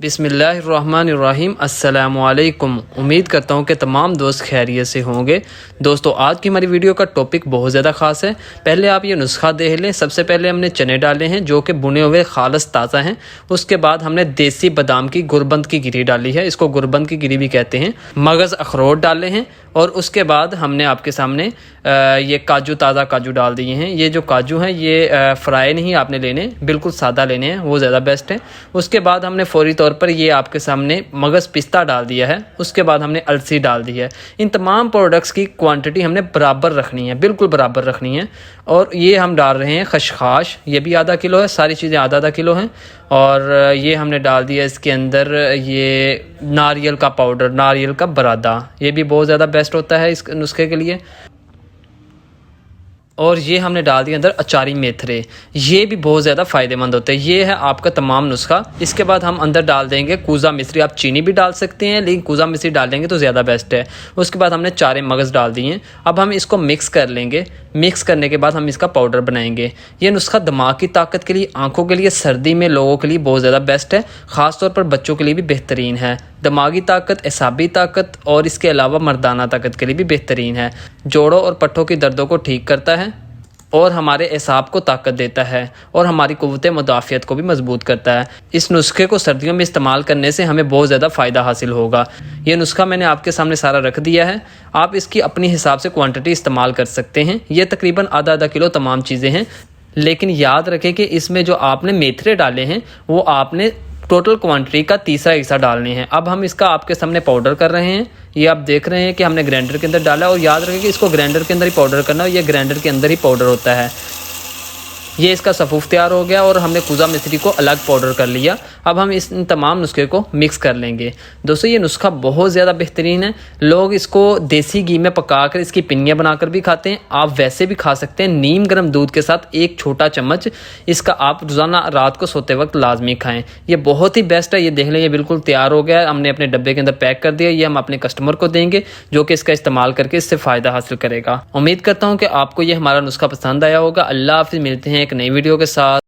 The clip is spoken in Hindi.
बिस्मिल्लाहिर्रहमानिर्रहीम अस्सलामुअलैकुम। उम्मीद करता हूँ कि तमाम दोस्त खैरियत से होंगे। दोस्तों, आज की हमारी वीडियो का टॉपिक बहुत ज़्यादा ख़ास है। पहले आप ये नुस्खा देख लें। सबसे पहले हमने चने डाले हैं जो कि बुने हुए खालस ताज़ा हैं। उसके बाद हमने देसी बादाम की गुरबंद की गिरी डाली है, इसको गुरबंद की गिरी भी कहते हैं। मगज़ अखरोट डाले हैं और उसके बाद हमने आपके सामने ये काजू, ताज़ा काजू डाल दिए हैं। ये जो काजू हैं ये फ्राई नहीं आपने लेने, बिल्कुल सादा लेने हैं, वो ज़्यादा बेस्ट है। उसके बाद हमने फ़ौरी तौर पर ये आपके सामने मगज़ पिस्ता डाल दिया है। उसके बाद हमने अलसी डाल दी है। इन तमाम प्रोडक्ट्स की क्वांटिटी हमने बराबर रखनी है, बिल्कुल बराबर रखनी है। और ये हम डाल रहे हैं खशखाश, ये भी आधा किलो है, सारी चीज़ें आधा आधा किलो हैं। और ये हमने डाल दिया इसके अंदर ये नारियल का पाउडर, नारियल का बरादा, ये भी बहुत ज़्यादा बेस्ट होता है इस नुस्खे के लिए। और ये हमने डाल दिया अंदर अचारी मेथरे, ये भी बहुत ज़्यादा फ़ायदेमंद होते हैं। ये है आपका तमाम नुस्खा। इसके बाद हम अंदर डाल देंगे कूज़ा मिश्री। आप चीनी भी डाल सकते हैं लेकिन कूज़ा मिश्री डाल देंगे तो ज़्यादा बेस्ट है। उसके बाद हमने 4 मगज़ डाल दिए। अब हम इसको मिक्स कर लेंगे। मिक्स करने के बाद हम इसका पाउडर बनाएंगे। ये नुस्खा दिमाग की ताकत के लिए, आँखों के लिए, सर्दी में लोगों के लिए बहुत ज़्यादा बेस्ट है। ख़ास तौर पर बच्चों के लिए भी बेहतरीन है। दिमागी ताकत, एसाबी ताकत और इसके अलावा मर्दाना ताकत के लिए भी बेहतरीन है। जोड़ों और पट्ठों की दर्दों को ठीक करता है और हमारे एसाब को ताकत देता है और हमारी क़ुव्वत मुदाफ़ियत को भी मजबूत करता है। इस नुस्खे को सर्दियों में इस्तेमाल करने से हमें बहुत ज़्यादा फ़ायदा हासिल होगा। ये नुस्खा मैंने आपके सामने सारा रख दिया है। आप इसकी अपनी हिसाब से क्वांटिटी इस्तेमाल कर सकते हैं। ये तकरीबन आधा आधा किलो तमाम चीज़ें हैं। लेकिन याद रखें कि इसमें जो आपने मेथरे डाले हैं वो आपने टोटल क्वांटिटी का तीसरा हिस्सा डालने हैं। अब हम इसका आपके सामने पाउडर कर रहे हैं। ये आप देख रहे हैं कि हमने ग्राइंडर के अंदर डाला। और याद रखें कि इसको ग्राइंडर के अंदर ही पाउडर करना है, ये ग्राइंडर के अंदर ही पाउडर होता है। ये इसका सफ़ूफ तैयार हो गया और हमने कूज़ा मिश्री को अलग पाउडर कर लिया। अब हम इन तमाम नुस्खे को मिक्स कर लेंगे। दोस्तों, ये नुस्खा बहुत ज़्यादा बेहतरीन है। लोग इसको देसी घी में पकाकर इसकी पिन्नियाँ बनाकर भी खाते हैं। आप वैसे भी खा सकते हैं। नीम गर्म दूध के साथ 1 छोटा चम्मच इसका आप रोज़ाना रात को सोते वक्त लाजमी खाएँ। ये बहुत ही बेस्ट है। ये देख लें, ये बिल्कुल तैयार हो गया है। हमने अपने डब्बे के अंदर पैक कर दिया। ये हम अपने कस्टमर को देंगे जो कि इसका इस्तेमाल करके इससे फ़ायदा हासिल करेगा। उम्मीद करता हूँ कि आपको ये हमारा नुस्खा पसंद आया होगा। अल्लाह हाफ़िज़। मिलते हैं एक नई वीडियो के साथ।